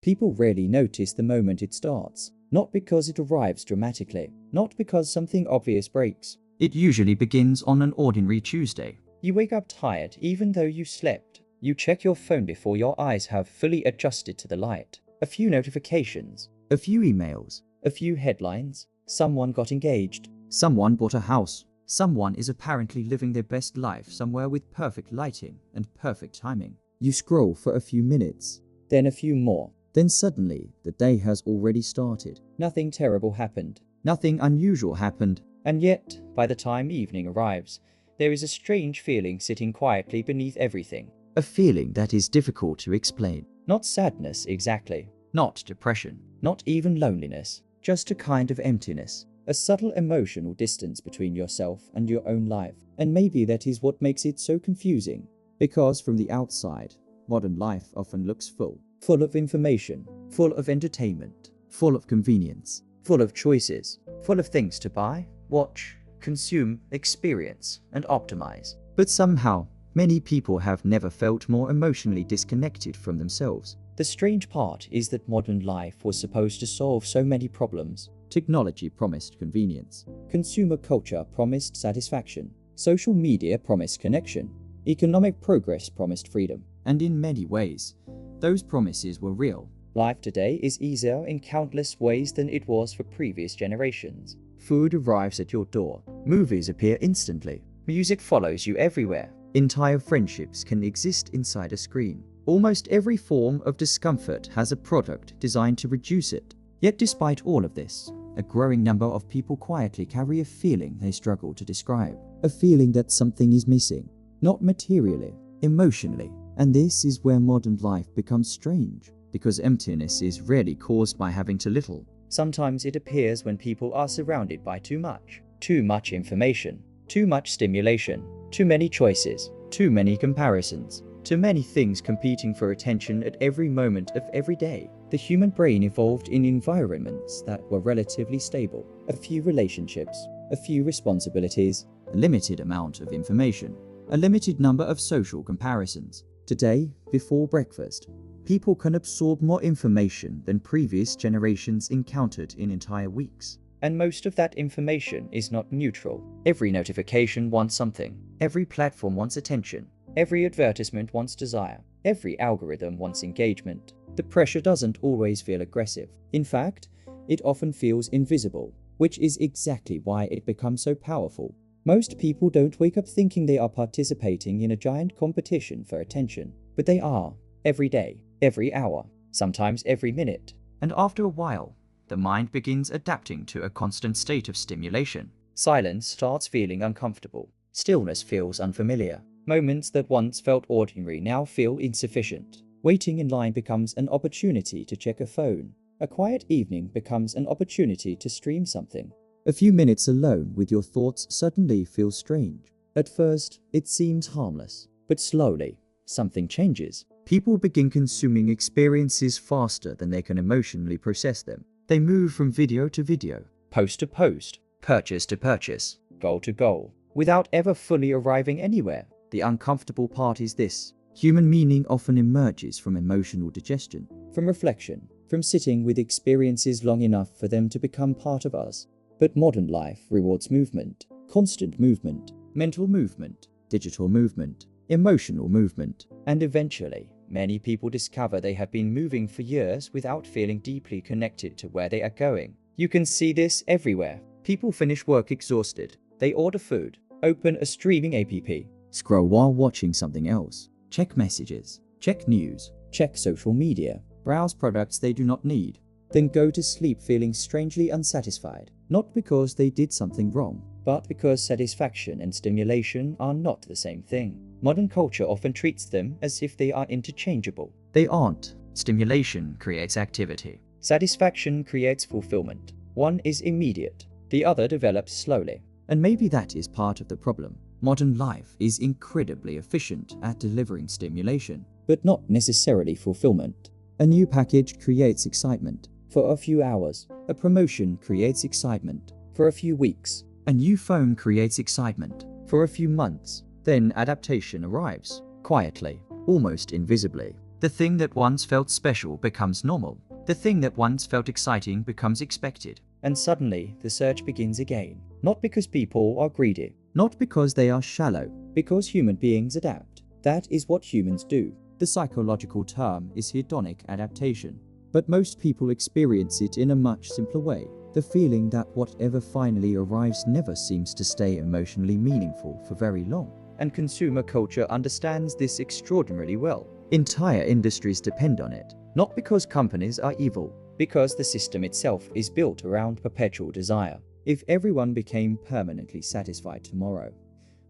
People rarely notice the moment it starts, not because it arrives dramatically, not because something obvious breaks. It usually begins on an ordinary Tuesday. You wake up tired even though you slept. You check your phone before your eyes have fully adjusted to the light. A few notifications, A few emails. a few headlines. Someone got engaged. Someone bought a house. Someone is apparently living their best life somewhere with perfect lighting and perfect timing. You scroll for a few minutes. Then a few more. Then suddenly, the day has already started. Nothing terrible happened. Nothing unusual happened. And yet, by the time evening arrives, there is a strange feeling sitting quietly beneath everything. A feeling that is difficult to explain. Not sadness exactly. Not depression. Not even loneliness. Just a kind of emptiness. A subtle emotional distance between yourself and your own life. And maybe that is what makes it so confusing. Because from the outside, modern life often looks full. Full of information. Full of entertainment. Full of convenience. Full of choices. Full of things to buy, watch, consume, experience, and optimize. But somehow, many people have never felt more emotionally disconnected from themselves. The strange part is that modern life was supposed to solve so many problems. Technology promised convenience. Consumer culture promised satisfaction. Social media promised connection. Economic progress promised freedom. And in many ways, those promises were real. Life today is easier in countless ways than it was for previous generations. Food arrives at your door. Movies appear instantly. Music follows you everywhere. Entire friendships can exist inside a screen. Almost every form of discomfort has a product designed to reduce it. Yet despite all of this, a growing number of people quietly carry a feeling they struggle to describe. A feeling that something is missing. Not materially, emotionally. And this is where modern life becomes strange. Because emptiness is rarely caused by having too little. Sometimes it appears when people are surrounded by too much. Too much information. Too much stimulation. Too many choices. Too many comparisons. Too many things competing for attention at every moment of every day. The human brain evolved in environments that were relatively stable. A few relationships. A few responsibilities. A limited amount of information. A limited number of social comparisons. Today, before breakfast, people can absorb more information than previous generations encountered in entire weeks. And most of that information is not neutral. Every notification wants something. Every platform wants attention. Every advertisement wants desire. Every algorithm wants engagement. The pressure doesn't always feel aggressive. In fact, it often feels invisible, which is exactly why it becomes so powerful. Most people don't wake up thinking they are participating in a giant competition for attention, but they are. Every day, every hour, sometimes every minute. And after a while, the mind begins adapting to a constant state of stimulation. Silence starts feeling uncomfortable. Stillness feels unfamiliar. Moments that once felt ordinary now feel insufficient. Waiting in line becomes an opportunity to check a phone. A quiet evening becomes an opportunity to stream something. A few minutes alone with your thoughts suddenly feel strange. At first, it seems harmless, but slowly, something changes. People begin consuming experiences faster than they can emotionally process them. They move from video to video, post to post, purchase to purchase, goal to goal, without ever fully arriving anywhere. The uncomfortable part is this. Human meaning often emerges from emotional digestion. From reflection, from sitting with experiences long enough for them to become part of us. But modern life rewards movement, constant movement, mental movement, digital movement, emotional movement. And eventually, many people discover they have been moving for years without feeling deeply connected to where they are going. You can see this everywhere. People finish work exhausted. They order food, open a streaming app, scroll while watching something else, check messages, check news, check social media, browse products they do not need, then go to sleep feeling strangely unsatisfied. Not because they did something wrong, but because satisfaction and stimulation are not the same thing. Modern culture often treats them as if they are interchangeable. They aren't. Stimulation creates activity. Satisfaction creates fulfillment. One is immediate, the other develops slowly. And maybe that is part of the problem. Modern life is incredibly efficient at delivering stimulation, but not necessarily fulfillment. A new package creates excitement. For a few hours, a promotion creates excitement. For a few weeks, a new phone creates excitement. For a few months, then adaptation arrives, quietly, almost invisibly. The thing that once felt special becomes normal. The thing that once felt exciting becomes expected. And suddenly, the search begins again. Not because people are greedy, Not because they are shallow. because human beings adapt. That is what humans do. The psychological term is hedonic adaptation. But most people experience it in a much simpler way. The feeling that whatever finally arrives never seems to stay emotionally meaningful for very long. And consumer culture understands this extraordinarily well. Entire industries depend on it. Not because companies are evil, because the system itself is built around perpetual desire. If everyone became permanently satisfied tomorrow,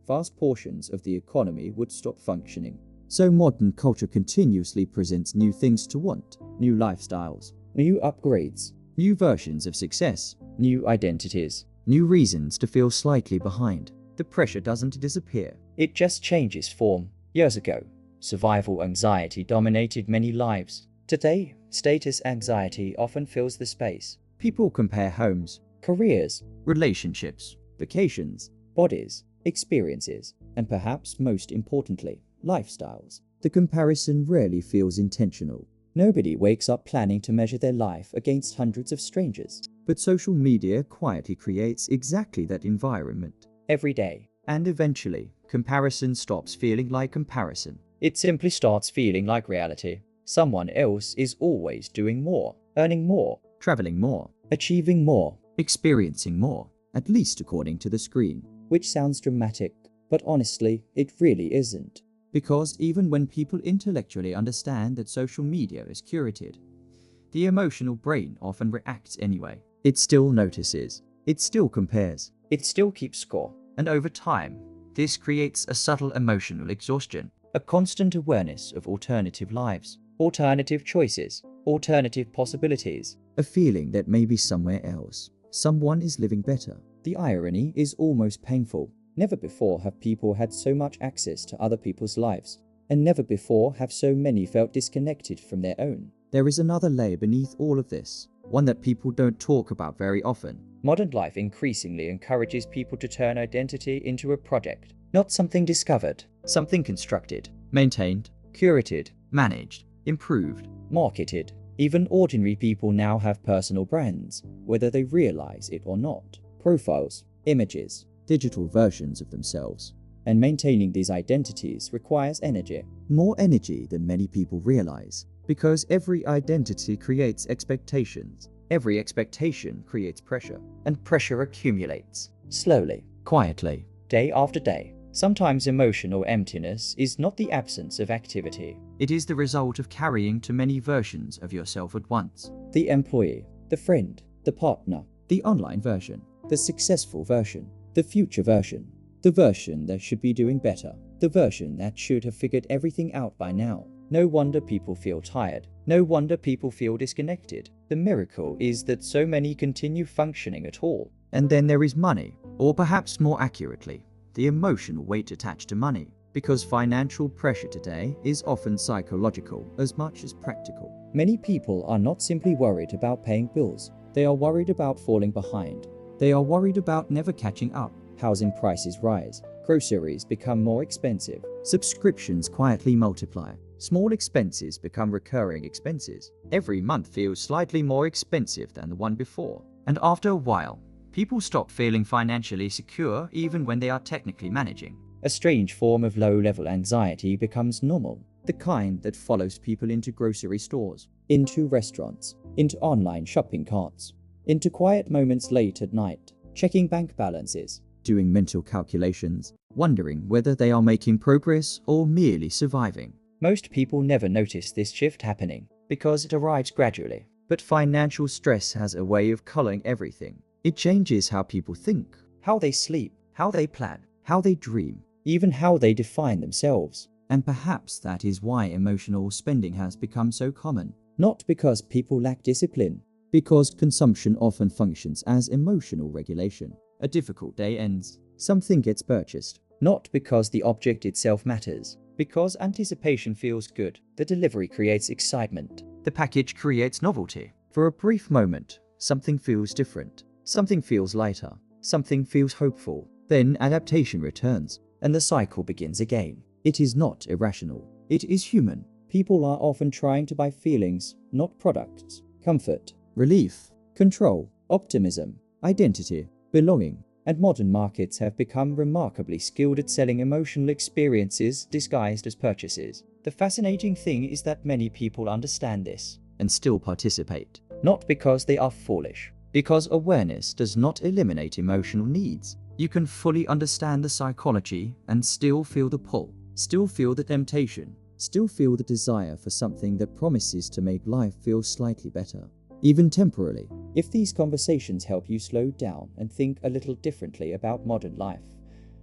vast portions of the economy would stop functioning. So modern culture continuously presents new things to want, New lifestyles, new upgrades, new versions of success, new identities. new reasons to feel slightly behind. The pressure doesn't disappear, it just changes form. Years ago, survival anxiety dominated many lives. Today, status anxiety often fills the space. People compare homes, Careers, relationships, vacations, bodies, experiences, and perhaps most importantly, lifestyles. The comparison rarely feels intentional. Nobody wakes up planning to measure their life against hundreds of strangers. But social media quietly creates exactly that environment. Every day, And eventually, comparison stops feeling like comparison. it simply starts feeling like reality. Someone else is always doing more, earning more, Traveling more, achieving more, experiencing more, at least according to the screen. which sounds dramatic, but honestly, it really isn't. Because even when people intellectually understand that social media is curated, the emotional brain often reacts anyway. It still notices. It still compares. It still keeps score. And over time, this creates a subtle emotional exhaustion. A constant awareness of alternative lives, alternative choices, alternative possibilities. A feeling that maybe somewhere else, someone is living better. The irony is almost painful. Never before have people had so much access to other people's lives, and never before have so many felt disconnected from their own. There is another layer beneath all of this, one that people don't talk about very often. Modern life increasingly encourages people to turn identity into a project, not something discovered, something constructed, Maintained, curated, managed, improved. marketed. Even ordinary people now have personal brands, whether they realize it or not. Profiles, images, Digital versions of themselves. and maintaining these identities requires energy. More energy than many people realize. Because every identity creates expectations. Every expectation creates pressure, and pressure accumulates, slowly, Quietly. day after day. Sometimes emotional emptiness is not the absence of activity. It is the result of carrying too many versions of yourself at once. The employee, the friend, the partner, The online version. the successful version, the future version, the version that should be doing better, the version that should have figured everything out by now. No wonder people feel tired. No wonder people feel disconnected. The miracle is that so many continue functioning at all. And then there is money, or perhaps more accurately, the emotional weight attached to money. Because financial pressure today is often psychological as much as practical. Many people are not simply worried about paying bills. They are worried about falling behind. They are worried about never catching up. Housing prices rise. Groceries become more expensive. Subscriptions quietly multiply. Small expenses become recurring expenses. Every month feels slightly more expensive than the one before. And after a while, people stop feeling financially secure even when they are technically managing. A strange form of low-level anxiety becomes normal. The kind that follows people into grocery stores, into restaurants, into online shopping carts, into quiet moments late at night, checking bank balances, Doing mental calculations, wondering whether they are making progress or merely surviving. Most people never notice this shift happening because it arrives gradually. But financial stress has a way of coloring everything. It changes how people think, How they sleep, how they plan, how they dream. even how they define themselves. And perhaps that is why emotional spending has become so common. Not because people lack discipline, Because consumption often functions as emotional regulation. A difficult day ends. Something gets purchased. not because the object itself matters. Because anticipation feels good, the delivery creates excitement. The package creates novelty. For a brief moment, something feels different. Something feels lighter. Something feels hopeful, Then adaptation returns. and the cycle begins again. It is not irrational. It is human. People are often trying to buy feelings, not products. Comfort, relief, control, optimism, identity, belonging, and modern markets have become remarkably skilled at selling emotional experiences disguised as purchases. The fascinating thing is that many people understand this and still participate. not because they are foolish, Because awareness does not eliminate emotional needs. You can fully understand the psychology and still feel the pull, still feel the temptation, still feel the desire for something that promises to make life feel slightly better, even temporarily. If these conversations help you slow down and think a little differently about modern life,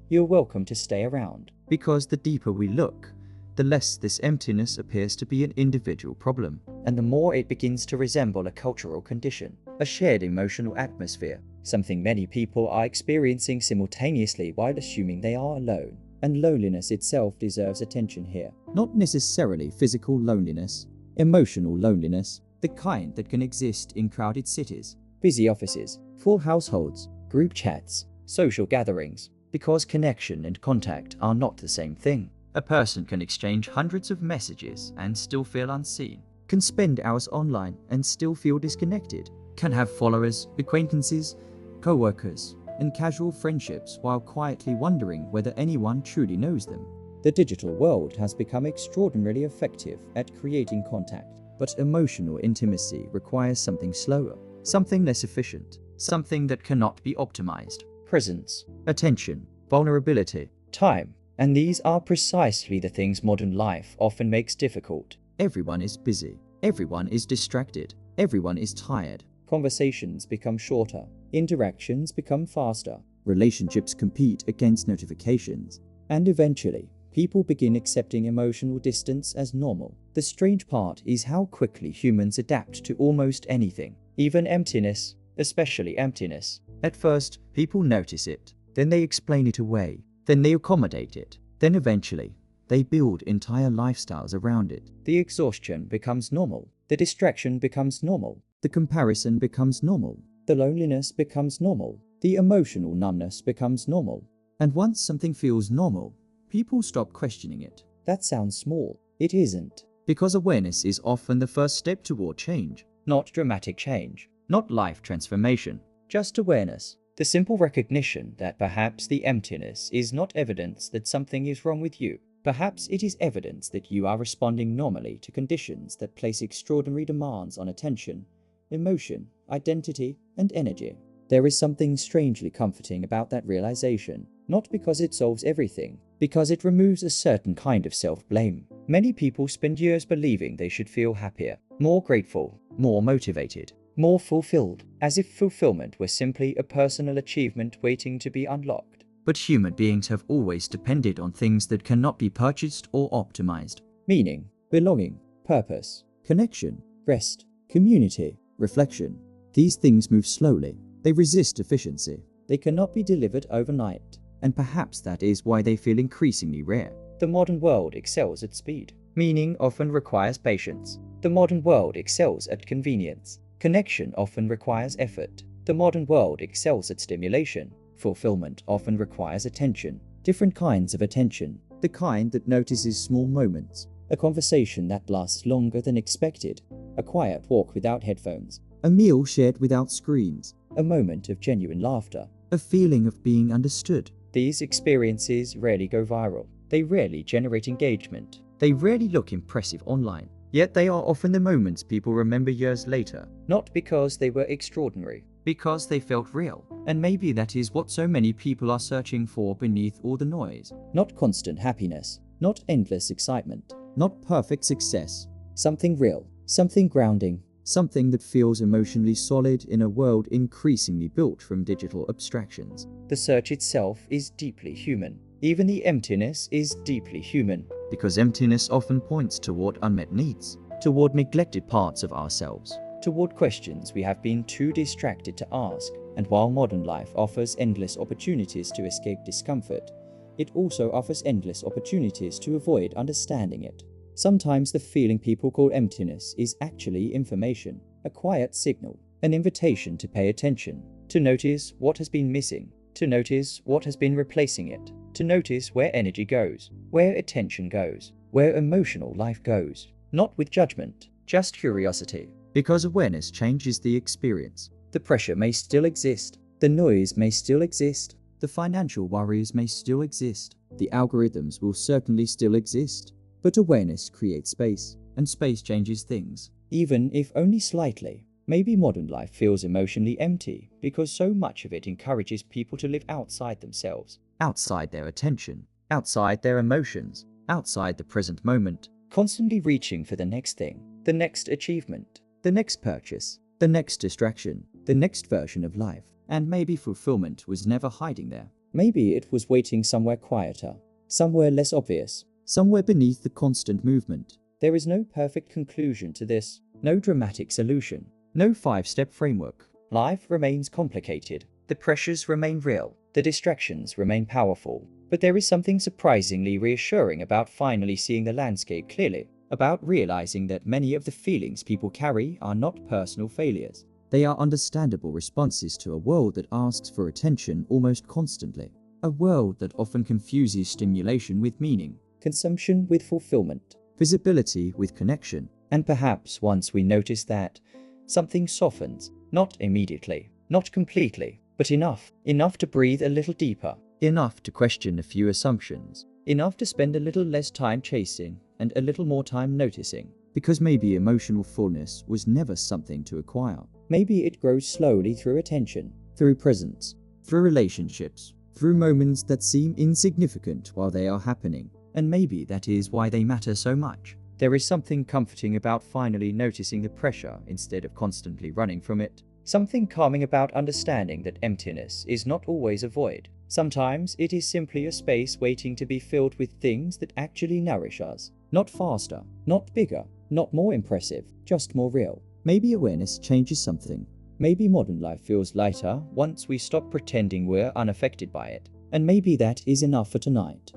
you're welcome to stay around. Because the deeper we look, the less this emptiness appears to be an individual problem, And the more it begins to resemble a cultural condition, a shared emotional atmosphere, something many people are experiencing simultaneously while assuming they are alone. And loneliness itself deserves attention here. not necessarily physical loneliness, emotional loneliness, the kind that can exist in crowded cities, Busy offices, full households, group chats, social gatherings, because connection and contact are not the same thing. A person can exchange hundreds of messages and still feel unseen, can spend hours online and still feel disconnected, can have followers, acquaintances, co-workers, and casual friendships while quietly wondering whether anyone truly knows them. The digital world has become extraordinarily effective at creating contact. But emotional intimacy requires something slower, something less efficient, something that cannot be optimized. Presence, Attention, vulnerability. time, and these are precisely the things modern life often makes difficult. Everyone is busy, everyone is distracted, everyone is tired. Conversations become shorter, interactions become faster, Relationships compete against notifications. and eventually, people begin accepting emotional distance as normal. The strange part is how quickly humans adapt to almost anything, even emptiness, especially emptiness. At first, people notice it, then they explain it away, then they accommodate it, then eventually, they build entire lifestyles around it. The exhaustion becomes normal, the distraction becomes normal, The comparison becomes normal. the loneliness becomes normal, the emotional numbness becomes normal. And once something feels normal, people stop questioning it. That sounds small. It isn't. Because awareness is often the first step toward change. Not dramatic change, Not life transformation. just awareness. The simple recognition that perhaps the emptiness is not evidence that something is wrong with you. Perhaps it is evidence that you are responding normally to conditions that place extraordinary demands on attention, emotion, identity, and energy. There is something strangely comforting about that realization, not because it solves everything, because it removes a certain kind of self-blame. Many people spend years believing they should feel happier, more grateful, more motivated, more fulfilled, as if fulfillment were simply a personal achievement waiting to be unlocked. But human beings have always depended on things that cannot be purchased or optimized. Meaning, belonging, purpose, Connection, rest, community. reflection. These things move slowly. They resist efficiency. They cannot be delivered overnight. And perhaps that is why they feel increasingly rare. The modern world excels at speed. Meaning often requires patience. The modern world excels at convenience. Connection often requires effort. The modern world excels at stimulation. Fulfillment often requires attention. Different kinds of attention. The kind that notices small moments. A conversation that lasts longer than expected. A quiet walk without headphones. A meal shared without screens. A moment of genuine laughter. A feeling of being understood. These experiences rarely go viral. They rarely generate engagement. They rarely look impressive online. Yet they are often the moments people remember years later. Not because they were extraordinary, Because they felt real. And maybe that is what so many people are searching for beneath all the noise. not constant happiness, not endless excitement. Not perfect success. Something real, something grounding. Something that feels emotionally solid in a world increasingly built from digital abstractions. The search itself is deeply human. Even the emptiness is deeply human. Because emptiness often points toward unmet needs, toward neglected parts of ourselves. Toward questions we have been too distracted to ask. And while modern life offers endless opportunities to escape discomfort, it also offers endless opportunities to avoid understanding it. Sometimes the feeling people call emptiness is actually information, a quiet signal, an invitation to pay attention, to notice what has been missing, to notice what has been replacing it, to notice where energy goes, where attention goes, where emotional life goes. not with judgment, just curiosity. Because awareness changes the experience. The pressure may still exist, the noise may still exist, The financial worries may still exist. The algorithms will certainly still exist. But awareness creates space, and space changes things. even if only slightly. Maybe modern life feels emotionally empty because so much of it encourages people to live outside themselves, Outside their attention, outside their emotions, outside the present moment. constantly reaching for the next thing, the next achievement. The next purchase, the next distraction, the next version of life. And maybe fulfillment was never hiding there. Maybe it was waiting somewhere quieter, somewhere less obvious. Somewhere beneath the constant movement. There is no perfect conclusion to this, no dramatic solution. No 5-step framework. Life remains complicated, the pressures remain real, the distractions remain powerful. But there is something surprisingly reassuring about finally seeing the landscape clearly, about realizing that many of the feelings people carry are not personal failures. They are understandable responses to a world that asks for attention almost constantly. A world that often confuses stimulation with meaning, Consumption with fulfillment. visibility with connection. And perhaps once we notice that, something softens, not immediately, not completely, but enough to breathe a little deeper, Enough to question a few assumptions. enough to spend a little less time chasing and a little more time noticing. Because maybe emotional fullness was never something to acquire. Maybe it grows slowly through attention, Through presence, through relationships, through moments that seem insignificant while they are happening. And maybe that is why they matter so much. There is something comforting about finally noticing the pressure instead of constantly running from it. Something calming about understanding that emptiness is not always a void. Sometimes it is simply a space waiting to be filled with things that actually nourish us. Not faster, not bigger, not more impressive, just more real. Maybe awareness changes something. Maybe modern life feels lighter once we stop pretending we're unaffected by it. And maybe that is enough for tonight.